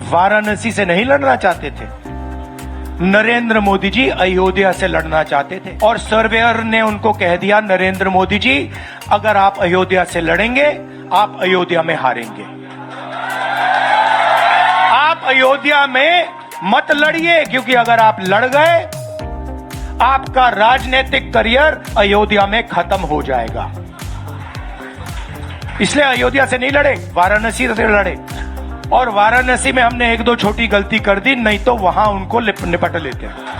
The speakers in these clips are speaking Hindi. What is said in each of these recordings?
वाराणसी से नहीं लड़ना चाहते थे। नरेंद्र मोदी जी अयोध्या से लड़ना चाहते थे और सर्वेयर ने उनको कह दिया, नरेंद्र मोदी जी अगर आप अयोध्या से लड़ेंगे आप अयोध्या में हारेंगे। आप अयोध्या में मत लड़िए, क्योंकि अगर आप लड़ गए आपका राजनीतिक करियर अयोध्या में खत्म हो जाएगा। इसलिए अयोध्या से नहीं लड़े, वाराणसी से लड़े। और वाराणसी में हमने एक दो छोटी गलती कर दी, नहीं तो वहां उनको निपट लेते हैं।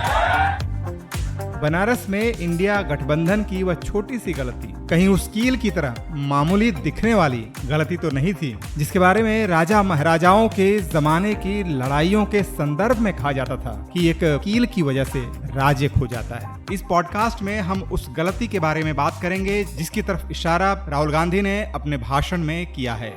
बनारस में इंडिया गठबंधन की वह छोटी सी गलती कहीं उस कील की तरह मामूली दिखने वाली गलती तो नहीं थी, जिसके बारे में राजा महाराजाओं के जमाने की लड़ाइयों के संदर्भ में कहा जाता था कि एक कील की वजह से राज्य खो जाता है। इस पॉडकास्ट में हम उस गलती के बारे में बात करेंगे जिसकी तरफ इशारा राहुल गांधी ने अपने भाषण में किया है।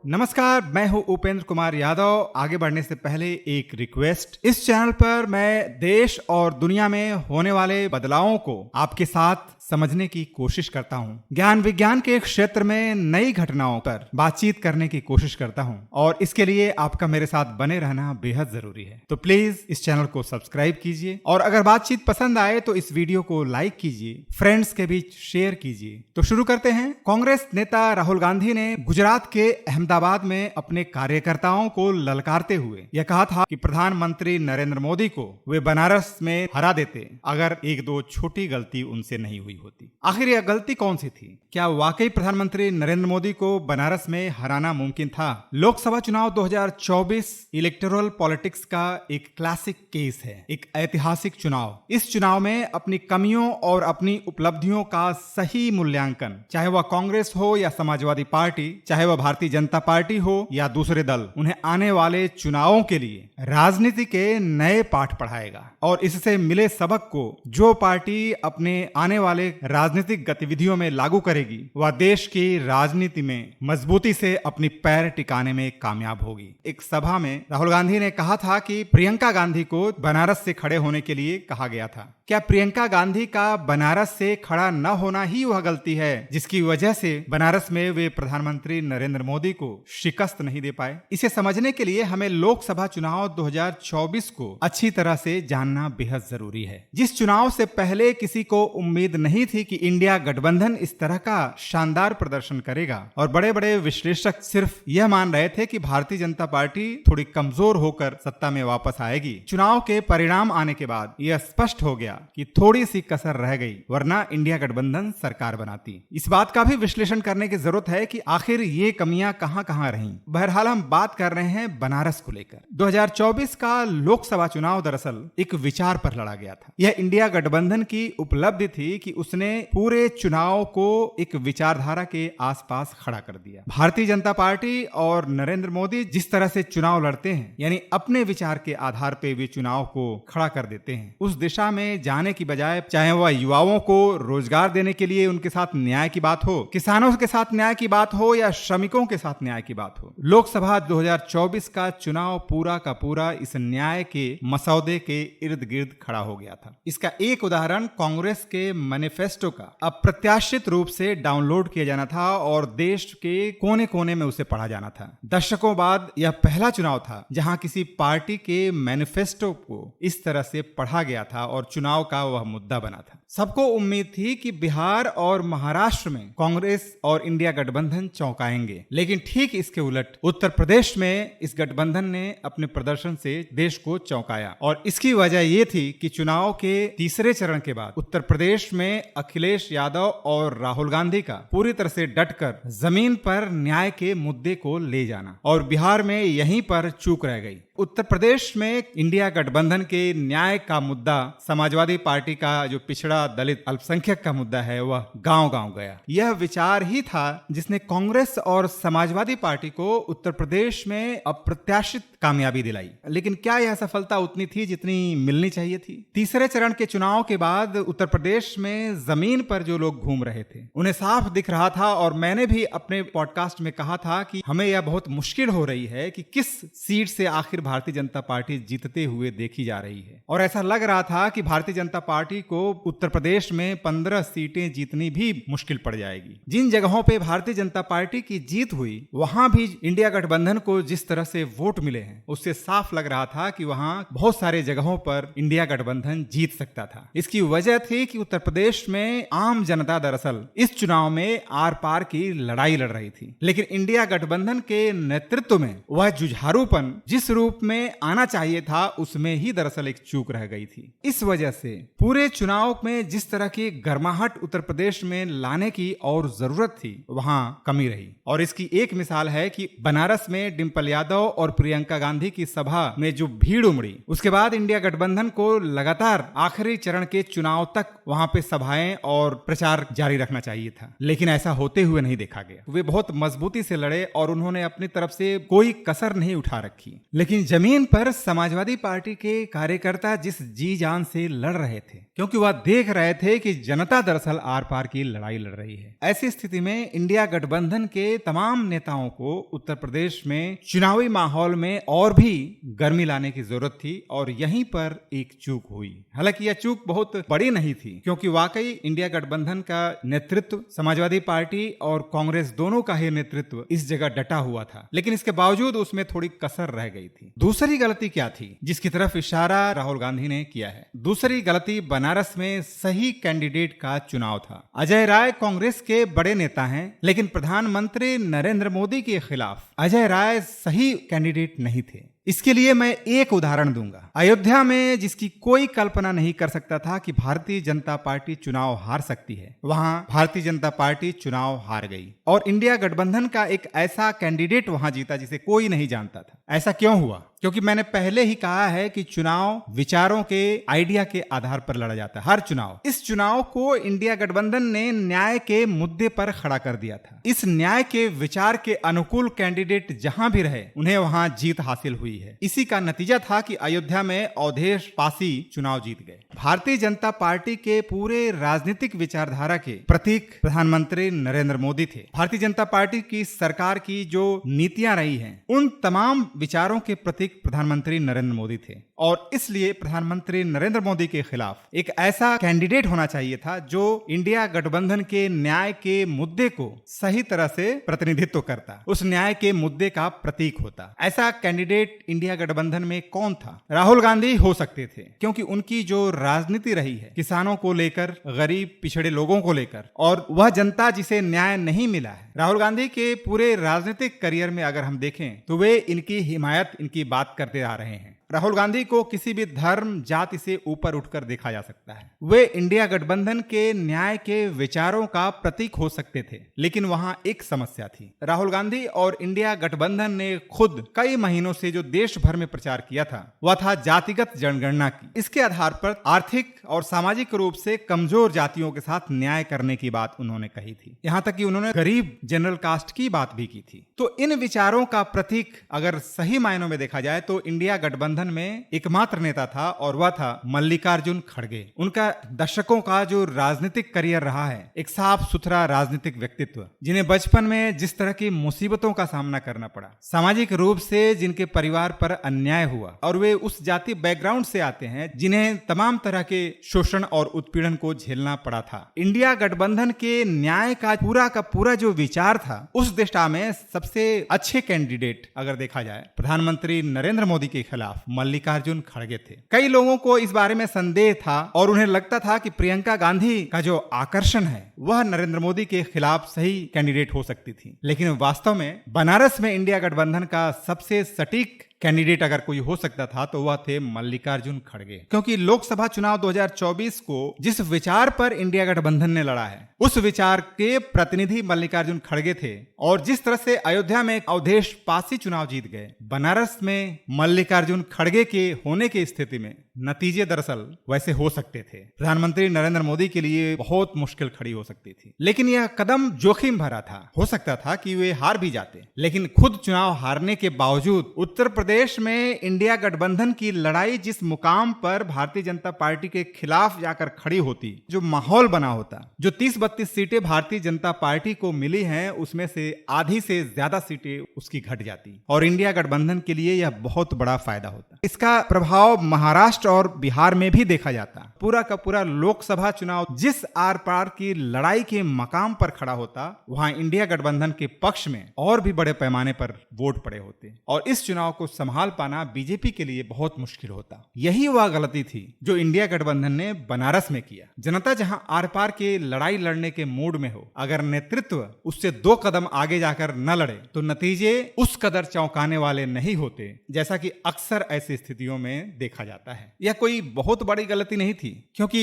नमस्कार, मैं हूं उपेंद्र कुमार यादव। आगे बढ़ने से पहले एक रिक्वेस्ट, इस चैनल पर मैं देश और दुनिया में होने वाले बदलावों को आपके साथ समझने की कोशिश करता हूं। ज्ञान विज्ञान के क्षेत्र में नई घटनाओं पर बातचीत करने की कोशिश करता हूं और इसके लिए आपका मेरे साथ बने रहना बेहद जरूरी है। तो प्लीज इस चैनल को सब्सक्राइब कीजिए और अगर बातचीत पसंद आए तो इस वीडियो को लाइक कीजिए, फ्रेंड्स के बीच शेयर कीजिए। तो शुरू करते हैं। कांग्रेस नेता राहुल गांधी ने गुजरात के अहमदाबाद में अपने कार्यकर्ताओं को ललकारते हुए यह कहा था कि प्रधानमंत्री नरेंद्र मोदी को वे बनारस में हरा देते अगर एक दो छोटी गलती उनसे नहीं हुई होती। आखिर यह गलती कौन सी थी? क्या वाकई प्रधानमंत्री नरेंद्र मोदी को बनारस में हराना मुमकिन था? लोकसभा चुनाव 2024 इलेक्टोरल पॉलिटिक्स का एक क्लासिक केस है, एक ऐतिहासिक चुनाव। इस चुनाव में अपनी कमियों और अपनी उपलब्धियों का सही मूल्यांकन, चाहे वह कांग्रेस हो या समाजवादी पार्टी, चाहे वह भारतीय जनता पार्टी हो या दूसरे दल, उन्हें आने वाले चुनावों के लिए राजनीति के नए पाठ पढ़ाएगा और इससे मिले सबक को जो पार्टी अपने आने वाले राजनीतिक गतिविधियों में लागू करेगी वह देश की राजनीति में मजबूती से अपनी पैर टिकाने में कामयाब होगी। एक सभा में राहुल गांधी ने कहा था कि प्रियंका गांधी को बनारस से खड़े होने के लिए कहा गया था। क्या प्रियंका गांधी का बनारस से खड़ा न होना ही वह गलती है जिसकी वजह से बनारस में वे प्रधानमंत्री नरेंद्र मोदी को शिकस्त नहीं दे पाए? इसे समझने के लिए हमें लोकसभा चुनाव 2024 को अच्छी तरह से जानना बेहद जरूरी है। जिस चुनाव से पहले किसी को उम्मीद नहीं थी कि इंडिया गठबंधन इस तरह का शानदार प्रदर्शन करेगा और बड़े बड़े विश्लेषक सिर्फ यह मान रहे थे कि भारतीय जनता पार्टी थोड़ी कमजोर होकर सत्ता में वापस आएगी। चुनाव के परिणाम आने के बाद यह स्पष्ट हो गया कि थोड़ी सी कसर रह गई, वरना इंडिया गठबंधन सरकार बनाती। इस बात का भी विश्लेषण करने की जरूरत है कि आखिर ये कमियां कहां रहीं। बहरहाल हम बात कर रहे हैं बनारस को लेकर। 2024 का लोकसभा चुनाव दरअसल एक विचार पर लड़ा गया था। यह इंडिया गठबंधन की उपलब्धि थी कि उसने पूरे चुनाव को एक विचारधारा के आसपास खड़ा कर दिया। भारतीय जनता पार्टी और नरेंद्र मोदी जिस तरह से चुनाव लड़ते हैं, यानी अपने विचार के आधार पर वे चुनाव को खड़ा कर देते हैं, उस दिशा में जाने की बजाय चाहे वह युवाओं को रोजगार देने के लिए उनके साथ न्याय की बात हो, किसानों के साथ न्याय की बात हो या श्रमिकों के साथ न्याय की बात हो, लोकसभा 2024 का चुनाव पूरा का पूरा इस न्याय के मसौदे के इर्द गिर्द खड़ा हो गया था। इसका एक उदाहरण कांग्रेस के मैनिफेस्टो का अप्रत्याशित रूप से डाउनलोड किया जाना था और देश के कोने कोने में उसे पढ़ा जाना था। दशकों बाद यह पहला चुनाव था जहां किसी पार्टी के मैनिफेस्टो को इस तरह से पढ़ा गया था और चुनाव का वह मुद्दा बना था। सबको उम्मीद थी कि बिहार और महाराष्ट्र में कांग्रेस और इंडिया गठबंधन चौंकाएंगे, लेकिन ठीक इसके उलट उत्तर प्रदेश में इस गठबंधन ने अपने प्रदर्शन से देश को चौंकाया और इसकी वजह यह थी कि चुनाव के तीसरे चरण के बाद उत्तर प्रदेश में अखिलेश यादव और राहुल गांधी का पूरी तरह से डटकर जमीन पर न्याय के मुद्दे को ले जाना और बिहार में यहीं पर चूक रह गई। उत्तर प्रदेश में इंडिया गठबंधन के न्याय का मुद्दा, समाजवादी पार्टी का जो पिछड़ा दलित अल्पसंख्यक का मुद्दा है, वह गांव-गांव गया। यह विचार ही था जिसने कांग्रेस और समाजवादी पार्टी को उत्तर प्रदेश में अप्रत्याशित कामयाबी दिलाई। लेकिन क्या यह सफलता उतनी थी जितनी मिलनी चाहिए थी? तीसरे चरण के चुनाव के बाद उत्तर प्रदेश में जमीन पर जो लोग घूम रहे थे उन्हें साफ दिख रहा था, और मैंने भी अपने पॉडकास्ट में कहा था कि हमें यह बहुत मुश्किल हो रही है कि किस सीट से आखिर भारतीय जनता पार्टी जीतते हुए देखी जा रही है। और ऐसा लग रहा था कि भारतीय जनता पार्टी को उत्तर प्रदेश में 15 सीटें जीतनी भी मुश्किल पड़ जाएगी। जिन जगहों पे भारतीय जनता पार्टी की जीत हुई वहां भी इंडिया गठबंधन को जिस तरह से वोट मिले हैं उससे साफ लग रहा था कि वहां बहुत सारे जगहों पर इंडिया गठबंधन जीत सकता था। इसकी वजह थी कि उत्तर प्रदेश में आम जनता दरअसल इस चुनाव में आर पार की लड़ाई लड़ रही थी, लेकिन इंडिया गठबंधन के नेतृत्व में वह जुझारूपन जिस रूप में आना चाहिए था उसमें ही दरअसल एक चूक रह गई थी। इस वजह से पूरे चुनाव में जिस तरह की गर्माहट उत्तर प्रदेश में लाने की और जरूरत थी वहां कमी रही। और इसकी एक मिसाल है कि बनारस में डिंपल यादव और प्रियंका गांधी की सभा में जो भीड़ उमड़ी, उसके बाद इंडिया गठबंधन को लगातार आखिरी चरण के चुनाव तक वहां पे सभाएं और प्रचार जारी रखना चाहिए था, लेकिन ऐसा होते हुए नहीं देखा गया। वे बहुत मजबूती से लड़े और उन्होंने अपनी तरफ से कोई कसर नहीं उठा रखी। लेकिन जमीन पर समाजवादी पार्टी के कार्यकर्ता जिस जी जान से लड़ रहे थे, क्योंकि वह देख रहे थे कि जनता दरअसल आर पार की लड़ाई लड़ रही है। ऐसी स्थिति में इंडिया गठबंधन के तमाम नेताओं को उत्तर प्रदेश में चुनावी माहौल में और भी गर्मी लाने की जरूरत थी, और यहीं पर एक चूक हुई। हालांकि यह चूक बहुत बड़ी नहीं थी, क्योंकि वाकई इंडिया गठबंधन का नेतृत्व, समाजवादी पार्टी और कांग्रेस दोनों का ही नेतृत्व इस जगह डटा हुआ था, लेकिन इसके बावजूद उसमें थोड़ी कसर रह गई थी। दूसरी गलती क्या थी जिसकी तरफ इशारा राहुल गांधी ने किया है? दूसरी गलती बनारस में सही कैंडिडेट का चुनाव था। अजय राय कांग्रेस के बड़े नेता हैं, लेकिन प्रधानमंत्री नरेंद्र मोदी के खिलाफ अजय राय सही कैंडिडेट नहीं थे। इसके लिए मैं एक उदाहरण दूंगा। अयोध्या में जिसकी कोई कल्पना नहीं कर सकता था कि भारतीय जनता पार्टी चुनाव हार सकती है, वहां भारतीय जनता पार्टी चुनाव हार गई और इंडिया गठबंधन का एक ऐसा कैंडिडेट वहां जीता जिसे कोई नहीं जानता था। ऐसा क्यों हुआ? क्योंकि मैंने पहले ही कहा है कि चुनाव विचारों के, आइडिया के आधार पर लड़ा जाता है। हर चुनाव, इस चुनाव को इंडिया गठबंधन ने न्याय के मुद्दे पर खड़ा कर दिया था। इस न्याय के विचार के अनुकूल कैंडिडेट जहां भी रहे उन्हें वहां जीत हासिल हुई है। इसी का नतीजा था कि अयोध्या में अवधेश पासी चुनाव जीत गए। भारतीय जनता पार्टी के पूरे राजनीतिक विचारधारा के प्रतीक प्रधानमंत्री नरेंद्र मोदी थे। भारतीय जनता पार्टी की सरकार की जो नीतियां रही हैं उन तमाम विचारों के प्रतीक प्रधानमंत्री नरेंद्र मोदी थे, और इसलिए प्रधानमंत्री नरेंद्र मोदी के खिलाफ एक ऐसा कैंडिडेट होना चाहिए था जो इंडिया गठबंधन के न्याय के मुद्दे को सही तरह से प्रतिनिधित्व करता, उस न्याय के मुद्दे का प्रतीक होता। ऐसा कैंडिडेट इंडिया गठबंधन में कौन था? राहुल गांधी हो सकते थे, क्योंकि उनकी जो राजनीति रही है किसानों को लेकर, गरीब पिछड़े लोगों को लेकर, और वह जनता जिसे न्याय नहीं मिला है। राहुल गांधी के पूरे राजनीतिक करियर में अगर हम देखें तो वे इनकी हिमायत, इनकी बात करते आ रहे हैं। राहुल गांधी को किसी भी धर्म, जाति से ऊपर उठकर देखा जा सकता है। वे इंडिया गठबंधन के न्याय के विचारों का प्रतीक हो सकते थे, लेकिन वहां एक समस्या थी। राहुल गांधी और इंडिया गठबंधन ने खुद कई महीनों से जो देश भर में प्रचार किया था वह था जातिगत जनगणना की। इसके आधार पर आर्थिक और सामाजिक रूप से कमजोर जातियों के साथ न्याय करने की बात उन्होंने कही थी। यहां तक कि उन्होंने गरीब जनरल कास्ट की बात भी की थी। तो इन विचारों का प्रतीक अगर सही मायनों में देखा जाए तो इंडिया गठबंधन में एकमात्र नेता था, और वह था मल्लिकार्जुन खड़गे। उनका दशकों का जो राजनीतिक करियर रहा है, एक साफ सुथरा राजनीतिक व्यक्तित्व, जिन्हें बचपन में जिस तरह की मुसीबतों का सामना करना पड़ा, सामाजिक रूप से जिनके परिवार पर अन्याय हुआ, और वे उस जाति बैकग्राउंड से आते हैं जिन्हें तमाम तरह के शोषण और उत्पीड़न को झेलना पड़ा था। इंडिया गठबंधन के न्याय का पूरा जो विचार था, उस दिशा में सबसे अच्छे कैंडिडेट अगर देखा जाए प्रधानमंत्री नरेंद्र मोदी के खिलाफ मल्लिकार्जुन खड़गे थे। कई लोगों को इस बारे में संदेह था और उन्हें लगता था कि प्रियंका गांधी का जो आकर्षण है वह नरेंद्र मोदी के खिलाफ सही कैंडिडेट हो सकती थी, लेकिन वास्तव में बनारस में इंडिया गठबंधन का सबसे सटीक कैंडिडेट अगर कोई हो सकता था तो वह थे मल्लिकार्जुन खड़गे, क्योंकि लोकसभा चुनाव 2024 को जिस विचार पर इंडिया गठबंधन ने लड़ा है उस विचार के प्रतिनिधि मल्लिकार्जुन खड़गे थे। और जिस तरह से अयोध्या में अवधेश पासी चुनाव जीत गए, बनारस में मल्लिकार्जुन खड़गे के होने की स्थिति में नतीजे दरअसल वैसे हो सकते थे। प्रधानमंत्री नरेंद्र मोदी के लिए बहुत मुश्किल खड़ी हो सकती थी, लेकिन यह कदम जोखिम भरा था। हो सकता था कि वे हार भी जाते, लेकिन खुद चुनाव हारने के बावजूद उत्तर प्रदेश में इंडिया गठबंधन की लड़ाई जिस मुकाम पर भारतीय जनता पार्टी के खिलाफ जाकर खड़ी होती, जो माहौल बना होता, जो 30-32 सीटें भारतीय जनता पार्टी को मिली हैं उसमें से आधी से ज्यादा सीटें उसकी घट जाती और इंडिया गठबंधन के लिए यह बहुत बड़ा फायदा होता। इसका प्रभाव महाराष्ट्र और बिहार में भी देखा जाता। पूरा का पूरा लोकसभा चुनाव जिस आर पार की लड़ाई के मकाम पर खड़ा होता, वहां इंडिया गठबंधन के पक्ष में और भी बड़े पैमाने पर वोट पड़े होते और इस चुनाव को संभाल पाना बीजेपी के लिए बहुत मुश्किल होता। यही वह गलती थी जो इंडिया गठबंधन ने बनारस में किया। जनता जहां आर पार की लड़ाई लड़ने के मूड में हो, अगर नेतृत्व उससे 2 कदम आगे जाकर न लड़े तो नतीजे उस कदर चौंकाने वाले नहीं होते, जैसा कि अक्सर ऐसी स्थितियों में देखा जाता है। यह कोई बहुत बड़ी गलती नहीं थी, क्योंकि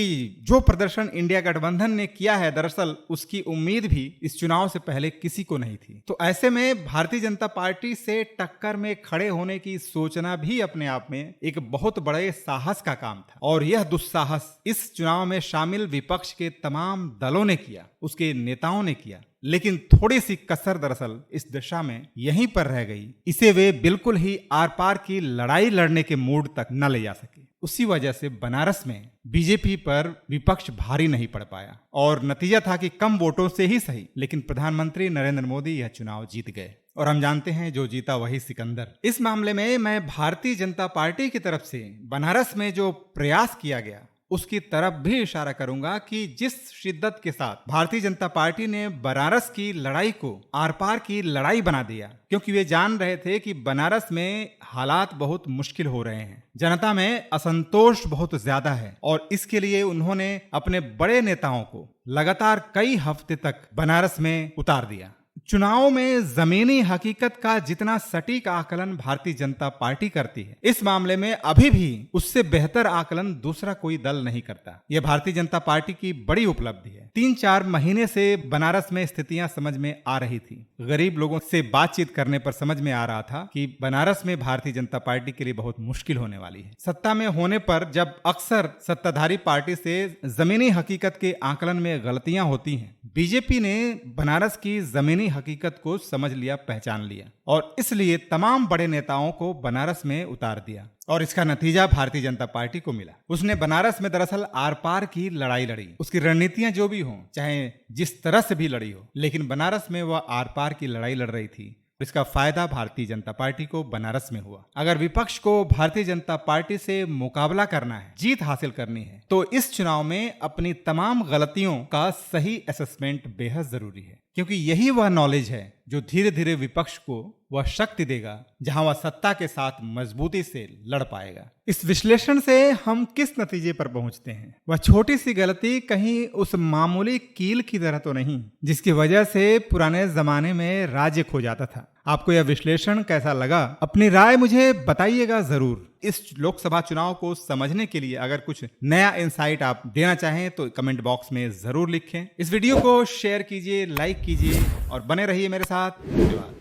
जो प्रदर्शन इंडिया गठबंधन ने किया है दरअसल उसकी उम्मीद भी इस चुनाव से पहले किसी को नहीं थी। तो ऐसे में भारतीय जनता पार्टी से टक्कर में खड़े होने की सोचना भी अपने आप में एक बहुत बड़े साहस का काम था और यह दुस्साहस इस चुनाव में शामिल विपक्ष के तमाम दलों ने किया, उसके नेताओं ने किया। लेकिन थोड़ी सी कसर दरअसल इस दिशा में यहीं पर रह गई, इसे वे बिल्कुल ही आर पार की लड़ाई लड़ने के मूड तक न ले जा सके। उसी वजह से बनारस में बीजेपी पर विपक्ष भारी नहीं पड़ पाया और नतीजा था कि कम वोटों से ही सही, लेकिन प्रधानमंत्री नरेंद्र मोदी यह चुनाव जीत गए और हम जानते हैं जो जीता वही सिकंदर। इस मामले में मैं भारतीय जनता पार्टी की तरफ से बनारस में जो प्रयास किया गया उसकी तरफ भी इशारा करूंगा कि जिस शिद्दत के साथ भारतीय जनता पार्टी ने बनारस की लड़ाई को आर पार की लड़ाई बना दिया, क्योंकि वे जान रहे थे कि बनारस में हालात बहुत मुश्किल हो रहे हैं, जनता में असंतोष बहुत ज्यादा है और इसके लिए उन्होंने अपने बड़े नेताओं को लगातार कई हफ्ते तक बनारस में उतार दिया। चुनाव में जमीनी हकीकत का जितना सटीक आकलन भारतीय जनता पार्टी करती है, इस मामले में अभी भी उससे बेहतर आकलन दूसरा कोई दल नहीं करता। यह भारतीय जनता पार्टी की बड़ी उपलब्धि है। 3-4 महीने से बनारस में स्थितियां समझ में आ रही थी। गरीब लोगों से बातचीत करने पर समझ में आ रहा था कि बनारस में भारतीय जनता पार्टी के लिए बहुत मुश्किल होने वाली है। सत्ता में होने पर जब अक्सर सत्ताधारी पार्टी से जमीनी हकीकत के आकलन में गलतियां होती हैं, बीजेपी ने बनारस की जमीनी हकीकत को समझ लिया, पहचान लिया और इसलिए तमाम बड़े नेताओं को बनारस में उतार दिया और इसका नतीजा भारतीय जनता पार्टी को मिला। उसने बनारस में दरअसल आर पार की लड़ाई लड़ी, उसकी रणनीतियां जो भी हों, चाहे जिस तरह से भी लड़ी हो, लेकिन बनारस में वह आर पार की लड़ाई लड़ रही थी। इसका फायदा भारतीय जनता पार्टी को बनारस में हुआ। अगर विपक्ष को भारतीय जनता पार्टी से मुकाबला करना है, जीत हासिल करनी है, तो इस चुनाव में अपनी तमाम गलतियों का सही असेसमेंट बेहद जरूरी है, क्योंकि यही वह नॉलेज है जो धीरे धीरे विपक्ष को वह शक्ति देगा जहां वह सत्ता के साथ मजबूती से लड़ पाएगा। इस विश्लेषण से हम किस नतीजे पर पहुंचते हैं? वह छोटी सी गलती कहीं उस मामूली कील की तरह तो नहीं जिसकी वजह से पुराने जमाने में राज्य खो जाता था। आपको यह विश्लेषण कैसा लगा? अपनी राय मुझे बताइएगा जरूर। इस लोकसभा चुनाव को समझने के लिए अगर कुछ नया इंसाइट आप देना चाहें तो कमेंट बॉक्स में जरूर लिखें। इस वीडियो को शेयर कीजिए, लाइक कीजिए और बने रहिए मेरे साथ। धन्यवाद।